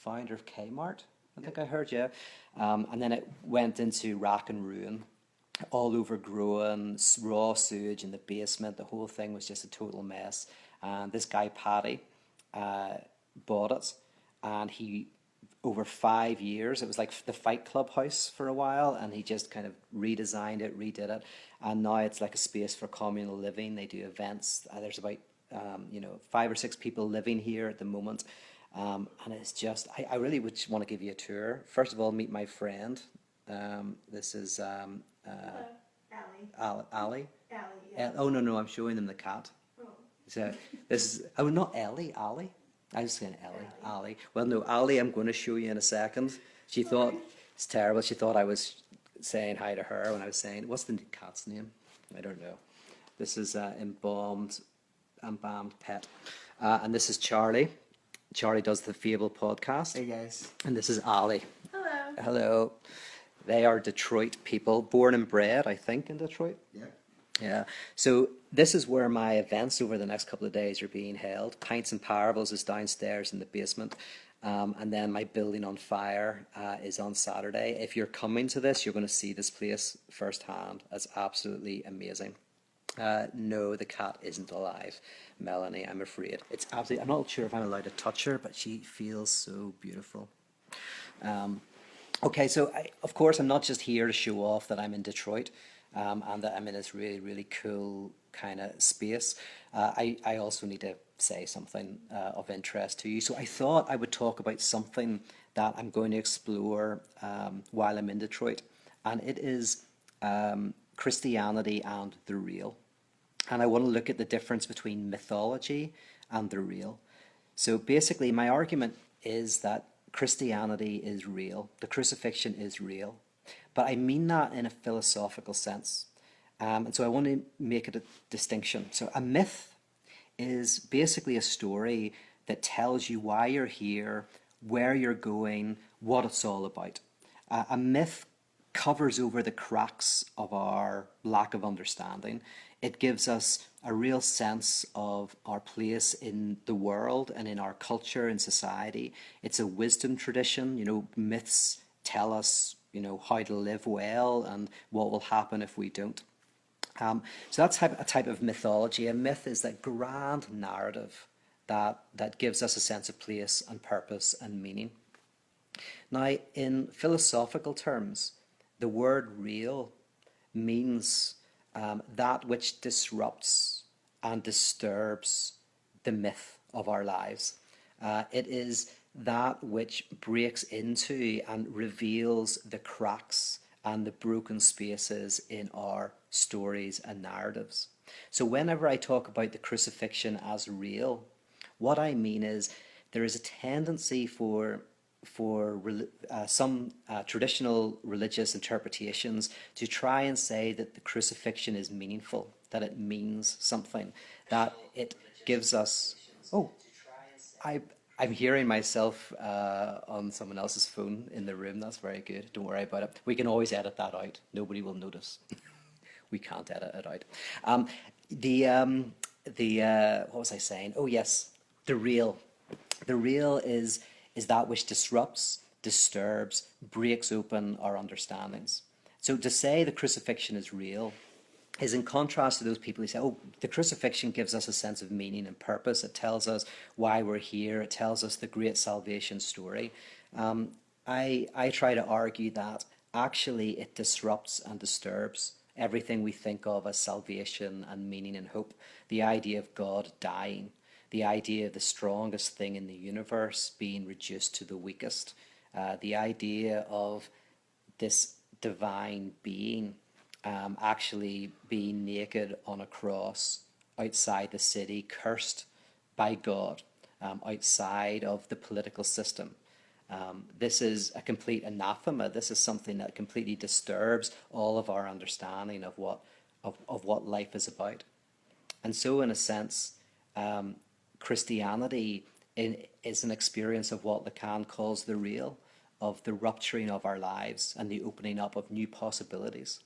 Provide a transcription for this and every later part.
founder of Kmart. I think I heard, yeah. And then it went into rack and ruin, all overgrown, raw sewage in the basement. The whole thing was just a total mess. And this guy, Paddy, bought it, and he, over 5 years, it was like the Fight Club house for a while, and he just kind of redesigned it, redid it, and now it's like a space for communal living. They do events. There's about 5 or 6 people living here at the moment, and it's just I really would want to give you a tour. First of all, meet my friend. This is Hello, Allie. Ali. Allie, yeah. Oh no, I'm showing them the cat. Oh. So this is not Ellie, Ali. I was saying Ellie, Ali. Well, no, Ali, I'm going to show you in a second. She thought it's terrible. She thought I was saying hi to her when I was saying, what's the cat's name? I don't know. This is embalmed pet, and this is Charlie. Charlie does the Fable podcast. Hey guys. And this is Ali. Hello. Hello. They are Detroit people, born and bred, I think, in Detroit. Yeah. Yeah. So this is where my events over the next couple of days are being held. Pints and Parables is downstairs in the basement. And then my building on fire is on Saturday. If you're coming to this, you're going to see this place firsthand. It's absolutely amazing. No, the cat isn't alive, Melanie, I'm afraid. It's absolutely, I'm not sure if I'm allowed to touch her, but she feels so beautiful. Okay, so of course I'm not just here to show off that I'm in Detroit and that I'm in this really, really cool kind of space. I also need to say something of interest to you. So I thought I would talk about something that I'm going to explore while I'm in Detroit, and it is Christianity and the real. And I want to look at the difference between mythology and the real. So basically, my argument is that Christianity is real. The crucifixion is real. But I mean that in a philosophical sense. And so I want to make it a distinction. So a myth is basically a story that tells you why you're here, where you're going, what it's all about. A myth covers over the cracks of our lack of understanding. It gives us a real sense of our place in the world and in our culture and society. It's a wisdom tradition. Myths tell us, how to live well and what will happen if we don't. So that's a type of mythology. A myth is that grand narrative that gives us a sense of place and purpose and meaning. Now, in philosophical terms, the word real means that which disrupts and disturbs the myth of our lives. It is that which breaks into and reveals the cracks and the broken spaces in our stories and narratives. So whenever I talk about the crucifixion as real, what I mean is there is a tendency for some traditional religious interpretations to try and say that the crucifixion is meaningful, that it means something, that it gives us... Oh, I'm hearing myself on someone else's phone in the room. That's very good. Don't worry about it. We can always edit that out. Nobody will notice. We can't edit it out. What was I saying? Oh yes, the real. The real is that which disrupts, disturbs, breaks open our understandings. So to say the crucifixion is real is in contrast to those people who say, oh, the crucifixion gives us a sense of meaning and purpose. It tells us why we're here. It tells us the great salvation story. I try to argue that actually it disrupts and disturbs everything we think of as salvation and meaning and hope. The idea of God dying, the idea of the strongest thing in the universe being reduced to the weakest, the idea of this divine being actually being naked on a cross outside the city, cursed by God, outside of the political system. This is a complete anathema. This is something that completely disturbs all of our understanding of what life is about. And so, in a sense, Christianity is an experience of what Lacan calls the real, of the rupturing of our lives and the opening up of new possibilities.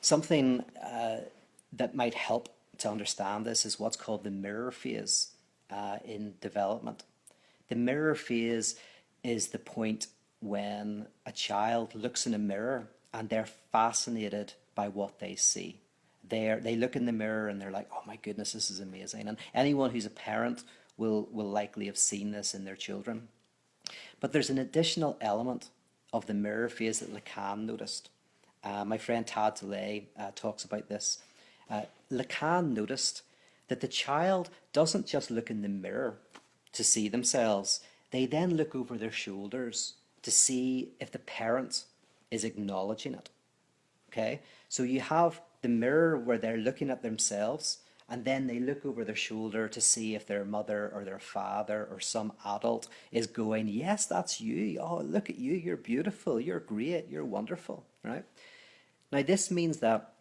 Something that might help to understand this is what's called the mirror phase in development. The mirror phase is the point when a child looks in a mirror and they're fascinated by what they see. They look in the mirror and they're like, oh my goodness, this is amazing. And anyone who's a parent will likely have seen this in their children. But there's an additional element of the mirror phase that Lacan noticed. My friend Tad DeLay talks about this. Lacan noticed that the child doesn't just look in the mirror to see themselves, they then look over their shoulders to see if the parent is acknowledging it. Okay? So you have the mirror where they're looking at themselves, and then they look over their shoulder to see if their mother or their father or some adult is going, yes, that's you. Oh, look at you. You're beautiful. You're great. You're wonderful. Right? Now, this means that,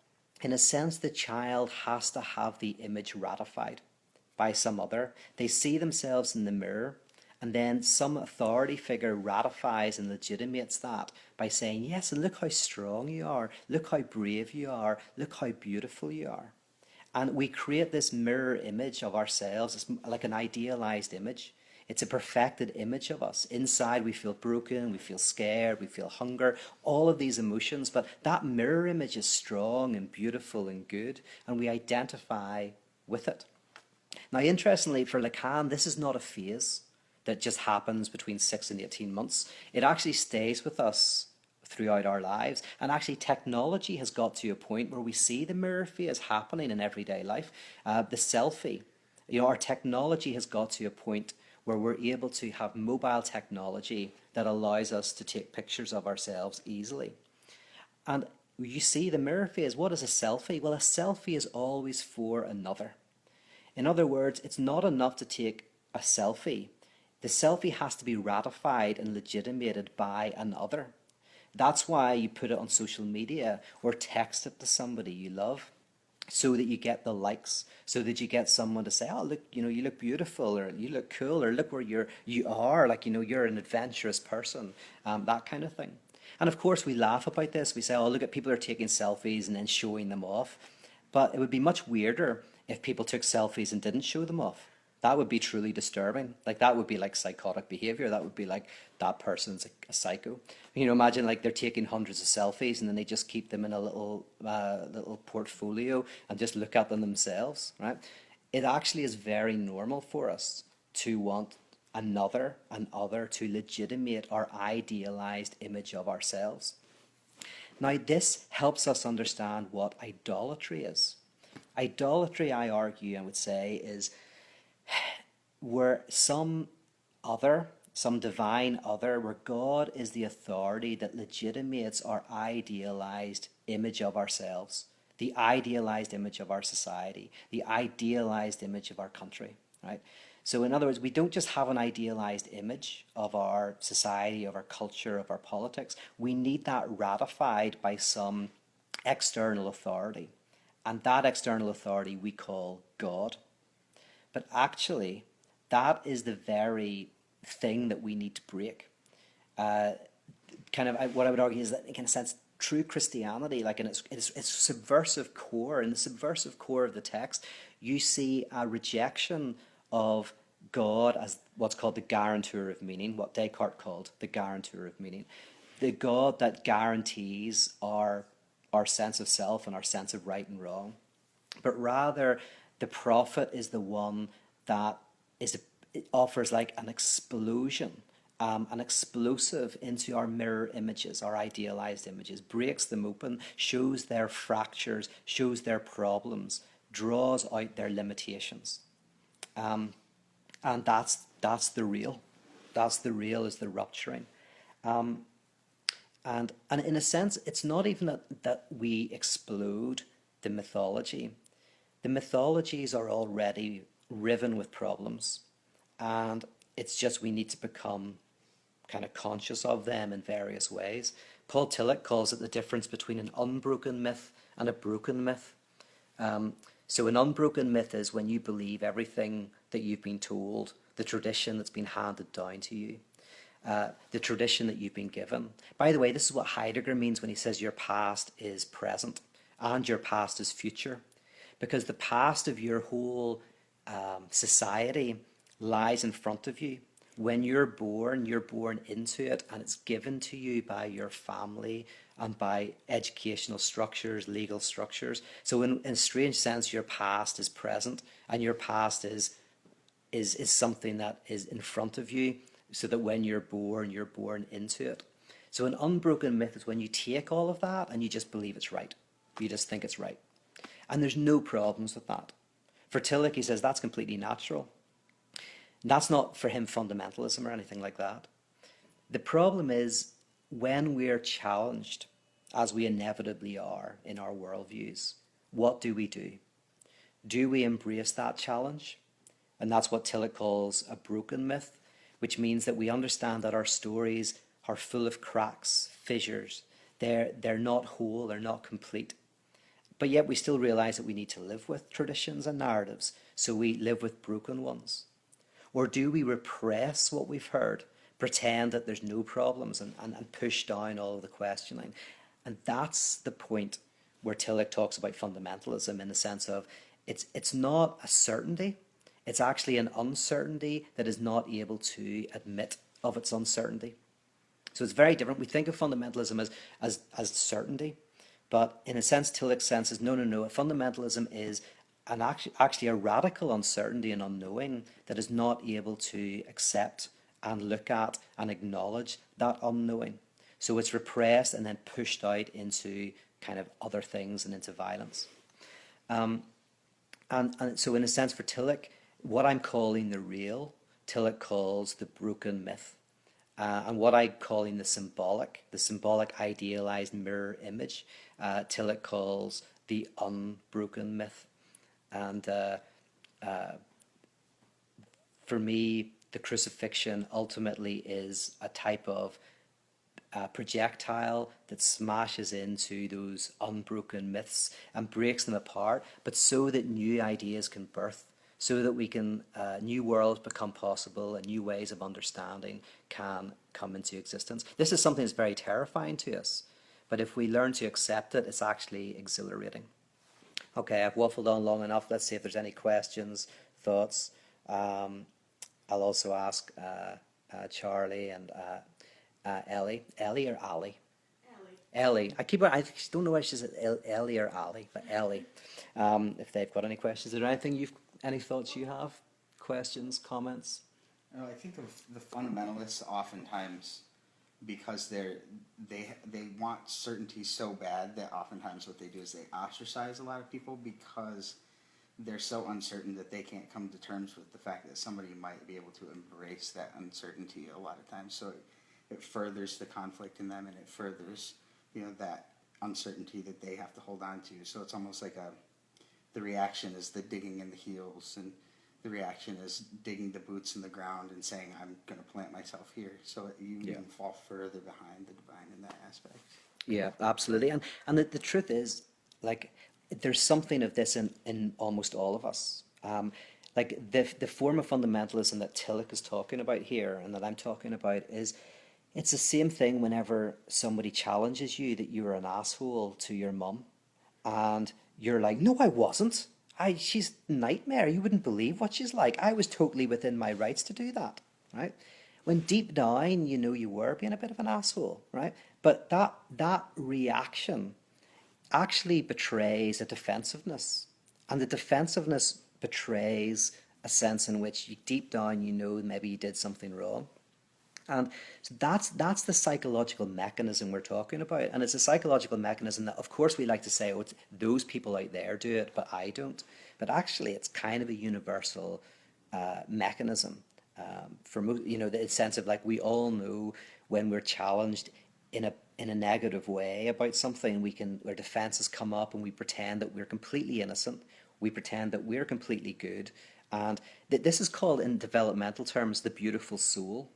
in a sense, the child has to have the image ratified by some other. They see themselves in the mirror, and then some authority figure ratifies and legitimates that by saying, yes, and look how strong you are. Look how brave you are. Look how beautiful you are. And we create this mirror image of ourselves. It's like an idealized image. It's a perfected image of us. Inside we feel broken, we feel scared, we feel hunger, all of these emotions. But that mirror image is strong and beautiful and good, and we identify with it. Now, interestingly, for Lacan, this is not a phase that just happens between 6 and 18 months. It actually stays with us throughout our lives. And actually, technology has got to a point where we see the mirror phase happening in everyday life. The selfie, our technology has got to a point where we're able to have mobile technology that allows us to take pictures of ourselves easily. And you see the mirror phase. What is a selfie? Well, a selfie is always for another. In other words, it's not enough to take a selfie. The selfie has to be ratified and legitimated by another. That's why you put it on social media or text it to somebody you love, so that you get the likes, so that you get someone to say, oh, look, you look beautiful, or you look cool, or look where you are, like, you're an adventurous person, that kind of thing. And of course, we laugh about this. We say, oh, look at people are taking selfies and then showing them off. But it would be much weirder if people took selfies and didn't show them off. That would be truly disturbing. Like, that would be like psychotic behavior. That would be like, that person's a psycho. Imagine like they're taking hundreds of selfies and then they just keep them in a little portfolio and just look at them themselves, right? It actually is very normal for us to want another and other to legitimate our idealized image of ourselves. Now, this helps us understand what idolatry is. Idolatry, I argue and would say, is where some divine other, where God is the authority that legitimates our idealized image of ourselves, the idealized image of our society, the idealized image of our country, right? So in other words, we don't just have an idealized image of our society, of our culture, of our politics. We need that ratified by some external authority. And that external authority we call God. But actually, that is the very thing that we need to break. What I would argue is that, in a sense, true Christianity, like in its subversive core, in the subversive core of the text, you see a rejection of God as what's called the guarantor of meaning, what Descartes called the guarantor of meaning. The God that guarantees our sense of self and our sense of right and wrong. But rather, the prophet is the one that it offers like an explosion, an explosive into our mirror images, our idealized images, breaks them open, shows their fractures, shows their problems, draws out their limitations. And that's the real. That's the real, is the rupturing. And in a sense, it's not even that we explode the mythology. The mythologies are already riven with problems, and it's just we need to become kind of conscious of them in various ways. Paul Tillich calls it the difference between an unbroken myth and a broken myth. So an unbroken myth is when you believe everything that you've been told, the tradition that's been handed down to you, the tradition that you've been given. By the way, this is what Heidegger means when he says your past is present and your past is future. Because the past of your whole society lies in front of you, when you're born into it, and it's given to you by your family and by educational structures, legal structures. So in a strange sense, your past is present, and your past is something that is in front of you, so that when you're born into it. So an unbroken myth is when you take all of that and you just believe it's right. You just think it's right. And there's no problems with that. For Tillich, he says that's completely natural. That's not for him fundamentalism or anything like that. The problem is when we're challenged, as we inevitably are in our worldviews, what do? Do we embrace that challenge? And that's what Tillich calls a broken myth, which means that we understand that our stories are full of cracks, fissures. They're not whole, they're not complete. But yet we still realize that we need to live with traditions and narratives, so we live with broken ones. Or do we repress what we've heard, pretend that there's no problems, and push down all of the questioning? And that's the point where Tillich talks about fundamentalism, in the sense of it's not a certainty, it's actually an uncertainty that is not able to admit of its uncertainty. So it's very different. We think of fundamentalism as certainty, but in a sense, Tillich's sense is no. Fundamentalism is actually a radical uncertainty and unknowing that is not able to accept and look at and acknowledge that unknowing. So it's repressed and then pushed out into kind of other things and into violence. And so in a sense, for Tillich, what I'm calling the real, Tillich calls the broken myth. And what I'm calling the symbolic idealized mirror image, Tillich calls the unbroken myth. And for me, the crucifixion ultimately is a type of projectile that smashes into those unbroken myths and breaks them apart, but so that new ideas can birth, so that we can new worlds become possible and new ways of understanding can come into existence. This is something that's very terrifying to us, but if we learn to accept it, it's actually exhilarating. Okay, I've waffled on long enough. Let's see if there's any questions, thoughts. I'll also ask Charlie and Ellie. Ellie or Ali? Ellie. I don't know why she's Ellie or Ali, but Ellie. If they've got any questions. Is there any thoughts you have? Questions, comments? I think of the fundamentalists oftentimes, because they want certainty so bad that oftentimes what they do is they ostracize a lot of people because they're so uncertain that they can't come to terms with the fact that somebody might be able to embrace that uncertainty a lot of times. So it furthers the conflict in them, and it furthers that uncertainty that they have to hold on to. So it's almost like the reaction is the digging in the heels, and the reaction is digging the boots in the ground and saying, I'm going to plant myself here. So you even fall further behind the divine in that aspect. Yeah, absolutely. And the truth is, like, there's something of this in almost all of us. Like the form of fundamentalism that Tillich is talking about here and that I'm talking about it's the same thing whenever somebody challenges you that you're an asshole to your mum, and you're like, no, I wasn't. She's a nightmare. You wouldn't believe what she's like. I was totally within my rights to do that, right? When deep down, you were being a bit of an asshole, right? But that reaction actually betrays a defensiveness. And the defensiveness betrays a sense in which deep down maybe you did something wrong. And so that's the psychological mechanism we're talking about. And it's a psychological mechanism that, of course, we like to say, it's those people out there do it, but I don't. But actually, it's kind of a universal mechanism. For the sense of, like, we all know when we're challenged in a negative way about something, our defenses come up and we pretend that we're completely innocent. We pretend that we're completely good. And this is called, in developmental terms, the beautiful soul.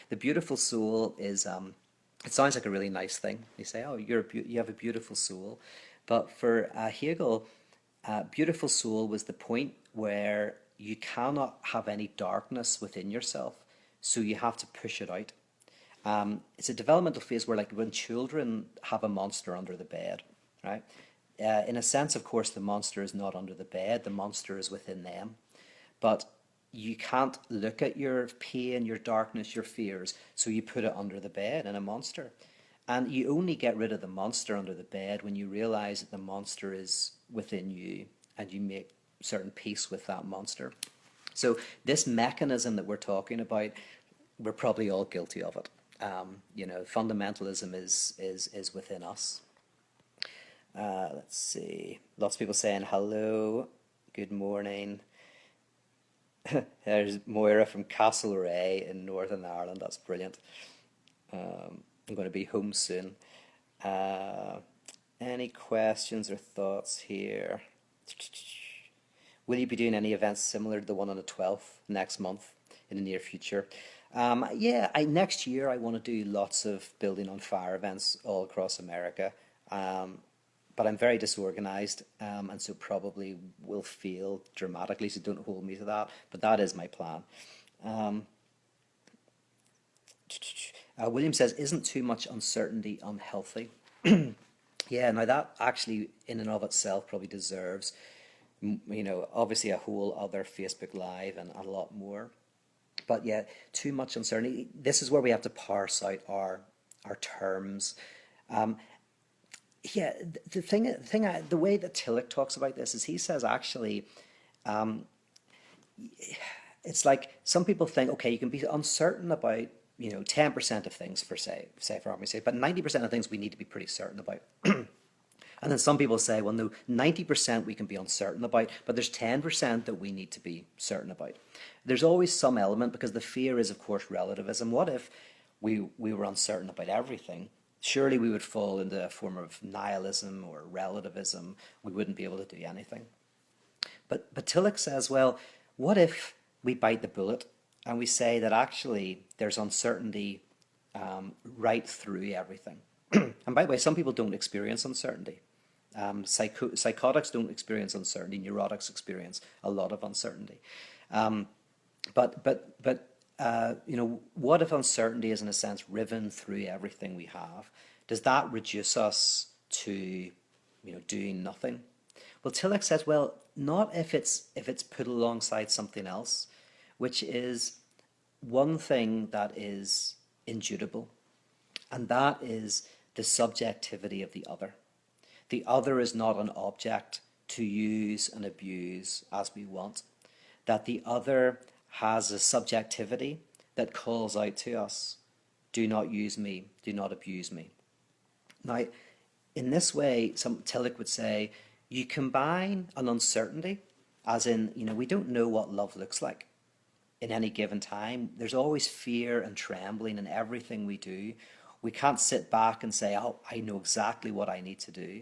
The beautiful soul is, it sounds like a really nice thing. You say, oh, you have a beautiful soul. But for Hegel, beautiful soul was the point where you cannot have any darkness within yourself, so you have to push it out. It's a developmental phase where, like, when children have a monster under the bed, right? In a sense, of course, the monster is not under the bed, the monster is within them. But you can't look at your pain, your darkness, your fears, so you put it under the bed in a monster. And you only get rid of the monster under the bed when you realize that the monster is within you and you make certain peace with that monster. So this mechanism that we're talking about, we're probably all guilty of it. Fundamentalism is within us. Let's see. Lots of people saying hello, good morning. There's Moira from Castlereagh in Northern Ireland. That's brilliant. I'm going to be home soon. Uh, any questions or thoughts here? Will you be doing any events similar to the one on the 12th next month in the near future? Yeah, next year I want to do lots of building on fire events all across America. But I'm very disorganized, and so probably will fail dramatically, so don't hold me to that. But that is my plan. Um, William says, isn't too much uncertainty unhealthy? Yeah, now that actually in and of itself probably deserves, obviously a whole other Facebook Live and a lot more. But yeah, too much uncertainty. This is where we have to parse out our terms. Um, yeah, the way that Tillich talks about this is he says actually, it's like some people think, okay, you can be uncertain about 10% of things for argument's sake, but 90% of things we need to be pretty certain about. And then some people say, well, no, 90% we can be uncertain about, but there's 10% that we need to be certain about. There's always some element, because the fear is, of course, relativism. What if we were uncertain about everything? Surely we would fall into a form of nihilism or relativism. We wouldn't be able to do anything. But Tillich says, well, what if we bite the bullet and we say that actually there's uncertainty right through everything? And by the way, some people don't experience uncertainty. Psychotics don't experience uncertainty. Neurotics experience a lot of uncertainty. What if uncertainty is in a sense riven through everything we have? Does that reduce us to, doing nothing? Well, Tillich says, well, not if it's put alongside something else, which is one thing that is indubitable, and that is the subjectivity of the other. The other is not an object to use and abuse as we want. That the other has a subjectivity that calls out to us, do not use me, do not abuse me. Now, in this way, some Tillich would say, you combine an uncertainty, as in, we don't know what love looks like in any given time. There's always fear and trembling in everything we do. We can't sit back and say, oh, I know exactly what I need to do.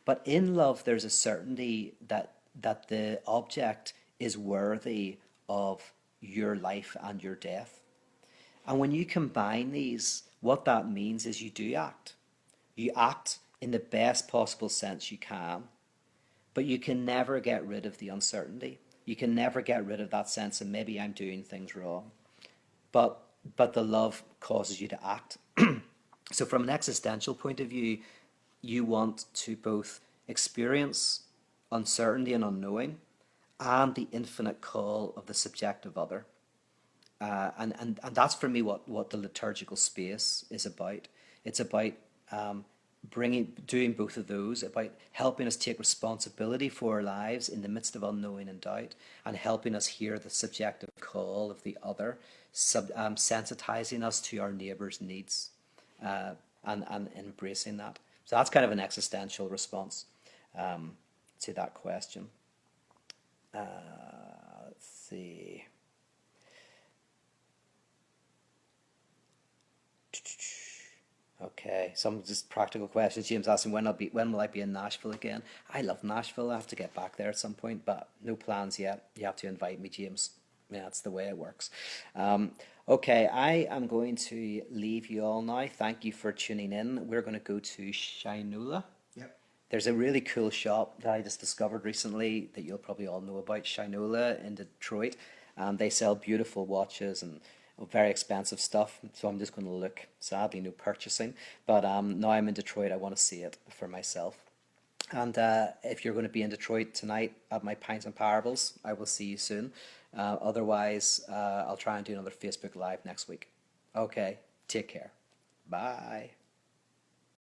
But in love, there's a certainty that the object is worthy of your life and your death. And when you combine these, what that means is you do act. You act in the best possible sense you can, but you can never get rid of the uncertainty. You can never get rid of that sense of maybe I'm doing things wrong. But the love causes you to act. So from an existential point of view, you want to both experience uncertainty and unknowing and the infinite call of the subjective other. And that's for me what the liturgical space is about. It's about doing both of those, about helping us take responsibility for our lives in the midst of unknowing and doubt, and helping us hear the subjective call of the other, sensitizing us to our neighbour's needs, and embracing that. So that's kind of an existential response to that question. Let's see. Okay, some just practical questions. James asking when will I be in Nashville again? I love Nashville. I have to get back there at some point, but no plans yet. You have to invite me, James. Yeah, that's the way it works. Okay, I am going to leave you all now. Thank you for tuning in. We're going to go to Shinola. Yep. There's a really cool shop that I just discovered recently that you'll probably all know about, Shinola in Detroit. They sell beautiful watches and very expensive stuff, so I'm just going to look. Sadly, no purchasing, but now I'm in Detroit, I want to see it for myself. And if you're going to be in Detroit tonight at my Pints and Parables, I will see you soon. Otherwise, I'll try and do another Facebook Live next week. Okay, take care. Bye.